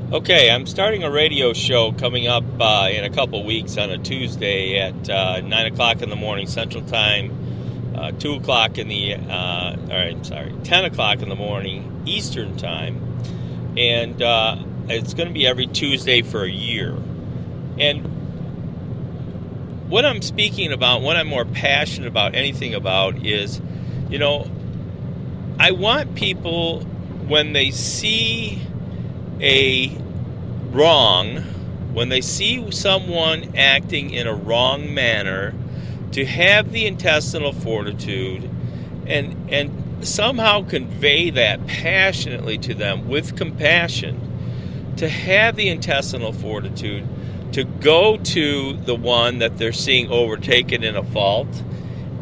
Okay, I'm starting a radio show coming up in a couple weeks on a Tuesday at 9 o'clock in the morning Central Time, 2 o'clock in the, 10 o'clock in the morning Eastern Time. And it's going to be every Tuesday for a year. And what I'm speaking about, what I'm more passionate about, anything about is, I want people, when they see when they see someone acting in a wrong manner, to have the intestinal fortitude and somehow convey that passionately to them with compassion, to have the intestinal fortitude to go to the one that they're seeing overtaken in a fault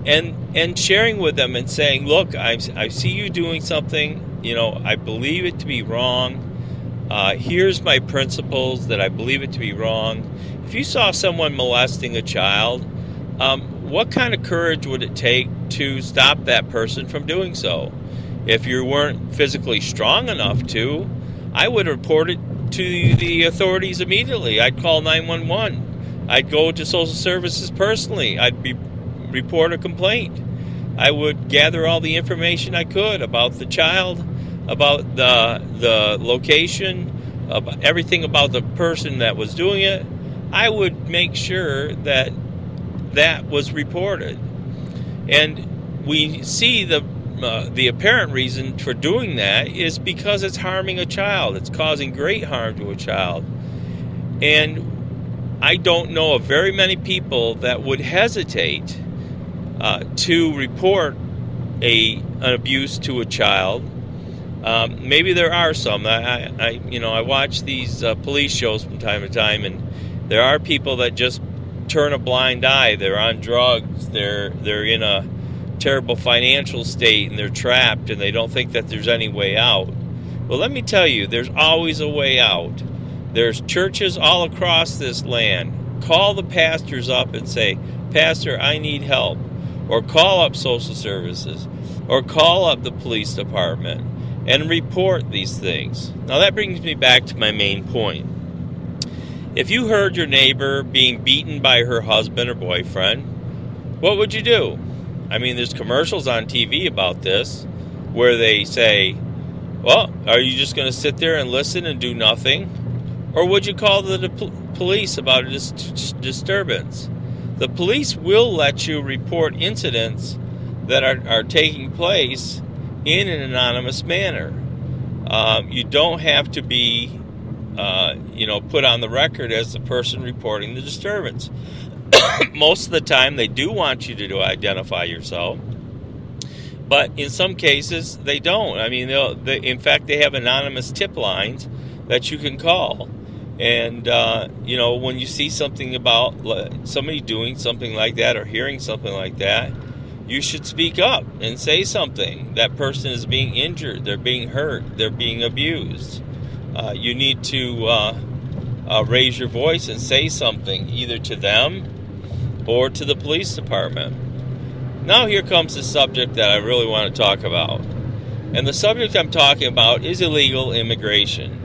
and sharing with them and saying, look, I see you doing something, I believe it to be wrong. Here's my principles that I believe it to be wrong. If you saw someone molesting a child, what kind of courage would it take to stop that person from doing so? If you weren't physically strong enough to, I would report it to the authorities immediately. I'd call 911. I'd go to social services personally. Report a complaint. I would gather all the information I could about the child, about the location, about everything about the person that was doing it. I would make sure that was reported. And we see the apparent reason for doing that is because it's harming a child. It's causing great harm to a child. And I don't know of very many people that would hesitate to report an abuse to a child. Maybe there are some. I watch these police shows from time to time, and there are people that just turn a blind eye. They're on drugs. They're in a terrible financial state, and they're trapped, and they don't think that there's any way out. Well, let me tell you, there's always a way out. There's churches all across this land. Call the pastors up and say, Pastor, I need help. Or call up social services, or call up the police department and report these things. Now that brings me back to my main point. If you heard your neighbor being beaten by her husband or boyfriend, what would you do? I mean, there's commercials on TV about this where they say, well, are you just going to sit there and listen and do nothing? Or would you call the police about a disturbance? The police will let you report incidents that are taking place in an anonymous manner. You don't have to be, put on the record as the person reporting the disturbance. Most of the time, they do want you to identify yourself, but in some cases, they don't. I mean, in fact, they have anonymous tip lines that you can call. And, when you see something about somebody doing something like that or hearing something like that, you should speak up and say something. That person is being injured. They're being hurt. They're being abused. You need to raise your voice and say something either to them or to the police department. Now here comes the subject that I really want to talk about. And the subject I'm talking about is illegal immigration.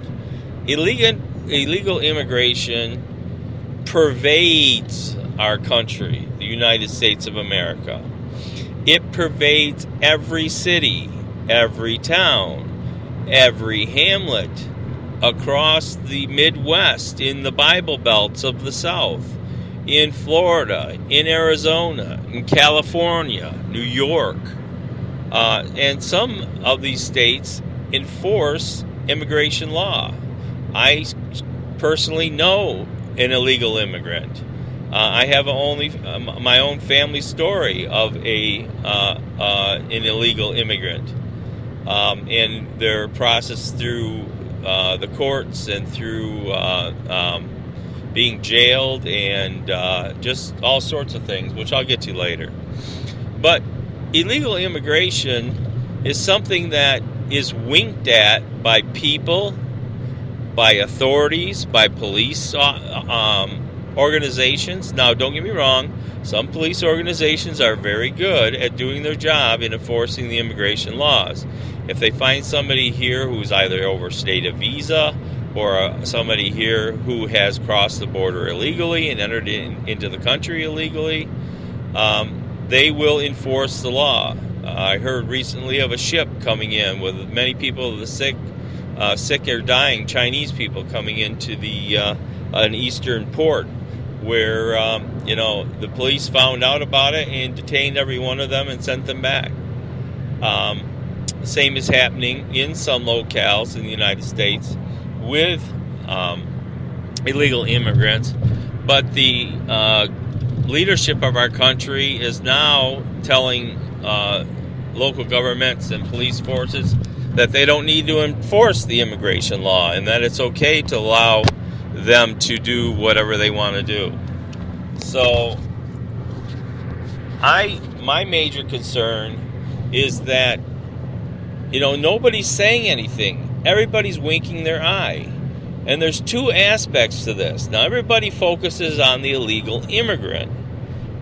Illegal immigration pervades our country, the United States of America. It pervades every city, every town, every hamlet across the Midwest, in the Bible belts of the South, in Florida, in Arizona, in California, New York. And some of these states enforce immigration law. I personally know an illegal immigrant. I have my own family story of an illegal immigrant, and they're processed through the courts and through being jailed and just all sorts of things, which I'll get to later. But illegal immigration is something that is winked at by people, by authorities, by police organizations. Now, don't get me wrong, some police organizations are very good at doing their job in enforcing the immigration laws. If they find somebody here who's either overstayed a visa or somebody here who has crossed the border illegally and entered into the country illegally, they will enforce the law. I heard recently of a ship coming in with many people, the sick or dying Chinese people coming into an eastern port, where the police found out about it and detained every one of them and sent them back. Same is happening in some locales in the United States with illegal immigrants, but the leadership of our country is now telling local governments and police forces that they don't need to enforce the immigration law and that it's okay to allow them to do whatever they want to do. So my major concern is that nobody's saying anything. Everybody's winking their eye. And there's two aspects to this. Now, everybody focuses on the illegal immigrant.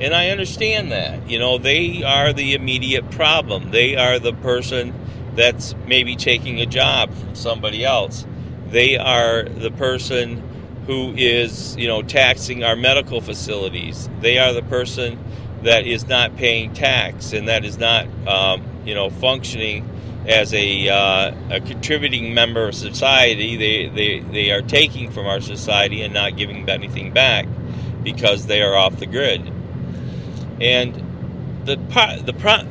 And I understand that. They are the immediate problem. They are the person that's maybe taking a job from somebody else. They are the person who is, taxing our medical facilities. They are the person that is not paying tax and that is not, functioning as a contributing member of society. They are taking from our society and not giving anything back because they are off the grid. And the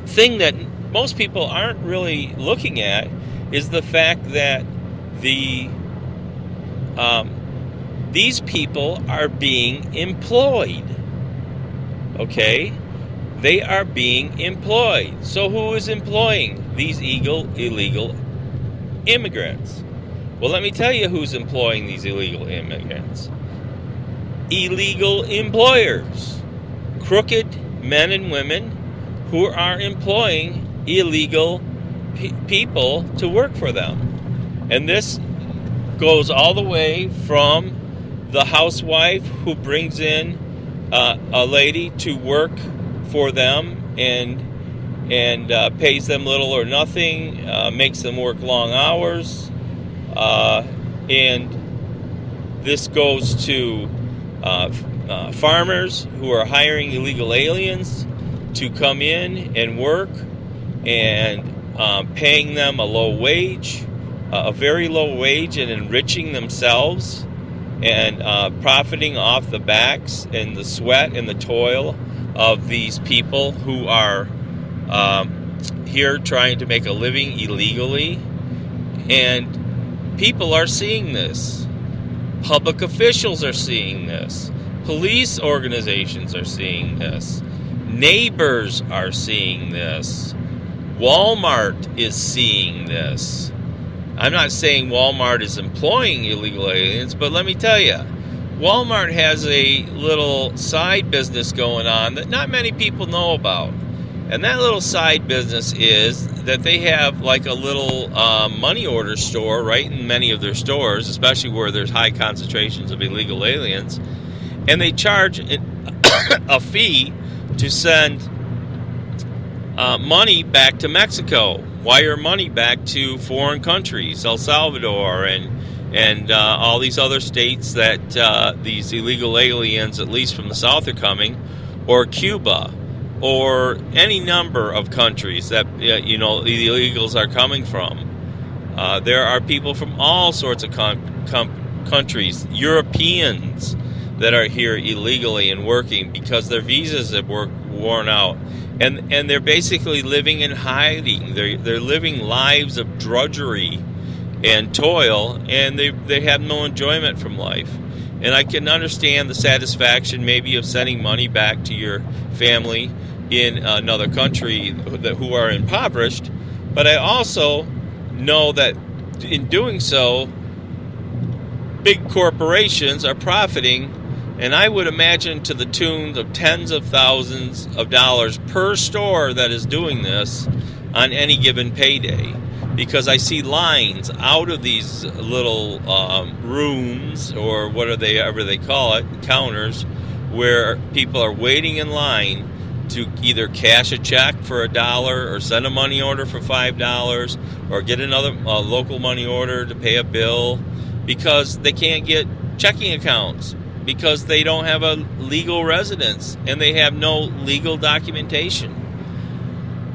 thing that most people aren't really looking at is the fact that these people are being employed. Okay? They are being employed. So who is employing these illegal immigrants? Well, let me tell you who's employing these illegal immigrants. Illegal employers. Crooked men and women who are employing illegal people to work for them. And this goes all the way from the housewife who brings in a lady to work for them and pays them little or nothing, makes them work long hours, and this goes to farmers who are hiring illegal aliens to come in and work and paying them a low wage, a very low wage, and enriching themselves and profiting off the backs and the sweat and the toil of these people who are here trying to make a living illegally. And people are seeing this. Public officials are seeing this. Police organizations are seeing this. Neighbors are seeing this. Walmart is seeing this. I'm not saying Walmart is employing illegal aliens, but let me tell you, Walmart has a little side business going on that not many people know about. And that little side business is that they have like a little money order store right in many of their stores, especially where there's high concentrations of illegal aliens. And they charge a fee to send money back to Mexico, wire money back to foreign countries, El Salvador and all these other states that these illegal aliens, at least from the south, are coming, or Cuba, or any number of countries that the illegals are coming from. There are people from all sorts of countries, Europeans, that are here illegally and working because their visas have worn out, and they're basically living in hiding. They're living lives of drudgery and toil, and they have no enjoyment from life. And I can understand the satisfaction maybe of sending money back to your family in another country who are impoverished, but I also know that in doing so, big corporations are profiting, and I would imagine to the tune of tens of thousands of dollars per store that is doing this on any given payday. Because I see lines out of these little rooms, or whatever they call it, counters, where people are waiting in line to either cash a check for $1 or send a money order for $5 or get another local money order to pay a bill because they can't get checking accounts because they don't have a legal residence and they have no legal documentation.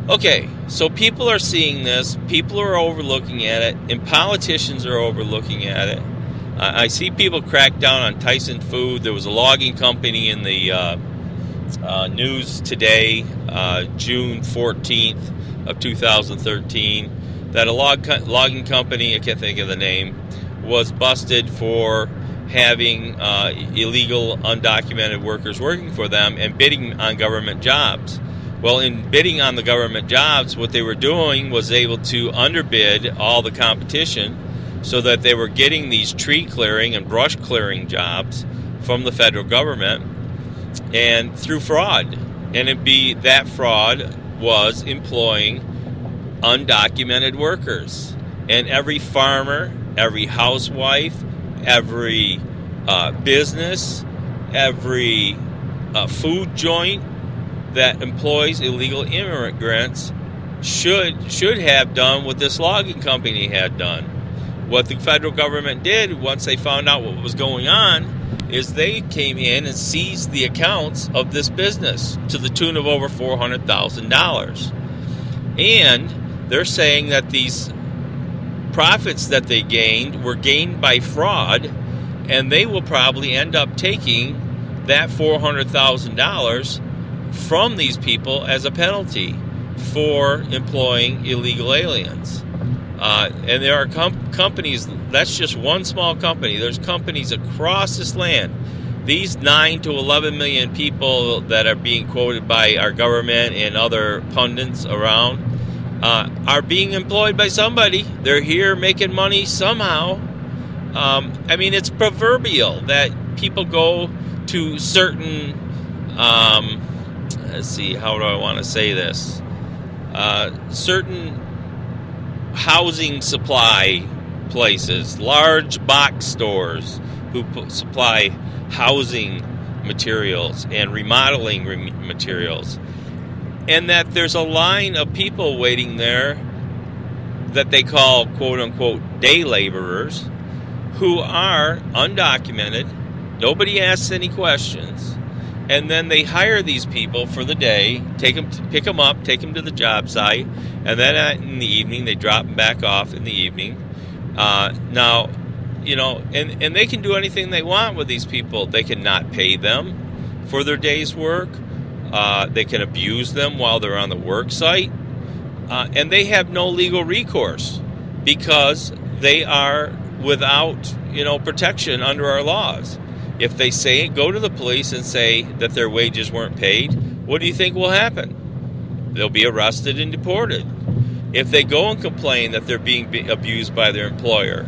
Okay, so people are seeing this, people are overlooking at it, and politicians are overlooking at it. I see people crack down on Tyson Food. There was a logging company in the news today, June 14th of 2013, that a logging company, I can't think of the name, was busted for having illegal, undocumented workers working for them and bidding on government jobs. Well, in bidding on the government jobs, what they were doing was able to underbid all the competition so that they were getting these tree clearing and brush clearing jobs from the federal government and through fraud. And that fraud was employing undocumented workers. And every farmer, every housewife, every business, every food joint that employs illegal immigrants should have done what this logging company had done. What the federal government did once they found out what was going on is they came in and seized the accounts of this business to the tune of over $400,000. And they're saying that these profits that they gained were gained by fraud, and they will probably end up taking that $400,000 from these people as a penalty for employing illegal aliens. And there are companies, that's just one small company. There's companies across this land. These 9 to 11 million people that are being quoted by our government and other pundits around are being employed by somebody. They're here making money somehow. I mean, it's proverbial that people go to certain, let's see, how do I want to say this? Certain housing supply places, large box stores who supply housing materials and remodeling materials, and that there's a line of people waiting there that they call quote-unquote day laborers who are undocumented. Nobody asks any questions, and then they hire these people for the day, pick them up, take them to the job site, and then in the evening they drop them back off in the evening. Now, you know, and they can do anything they want with these people. They can not pay them for their day's work. They can abuse them while they're on the work site. And they have no legal recourse because they are without, protection under our laws. If they go to the police and say that their wages weren't paid, what do you think will happen? They'll be arrested and deported. If they go and complain that they're being abused by their employer,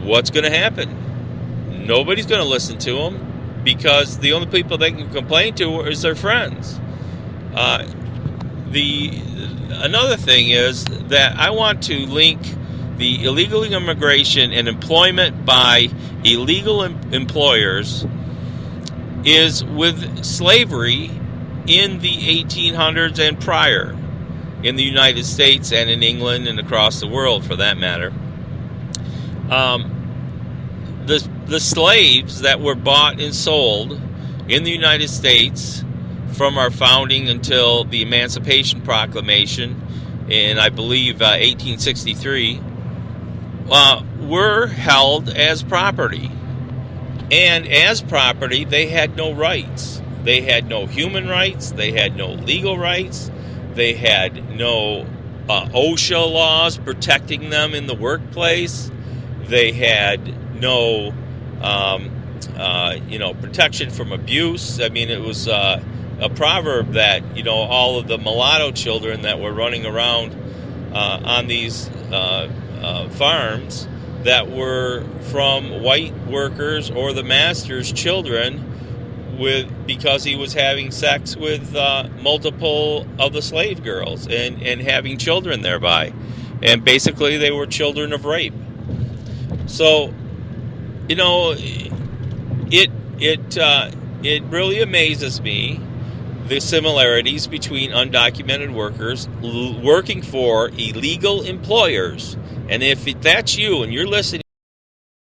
what's going to happen? Nobody's going to listen to them because the only people they can complain to is their friends. Another thing is that I want to link the illegal immigration and employment by illegal employers is with slavery in the 1800s and prior in the United States and in England and across the world for that matter. The slaves that were bought and sold in the United States from our founding until the Emancipation Proclamation in, I believe, 1863, were held as property. And as property, they had no rights. They had no human rights. They had no legal rights. They had no OSHA laws protecting them in the workplace. They had no, protection from abuse. I mean, it was a proverb that, all of the mulatto children that were running around on these farms that were from white workers or the master's children because he was having sex with multiple of the slave girls and having children thereby. And basically they were children of rape. So, it really amazes me the similarities between undocumented workers working for illegal employers. And if that's you and you're listening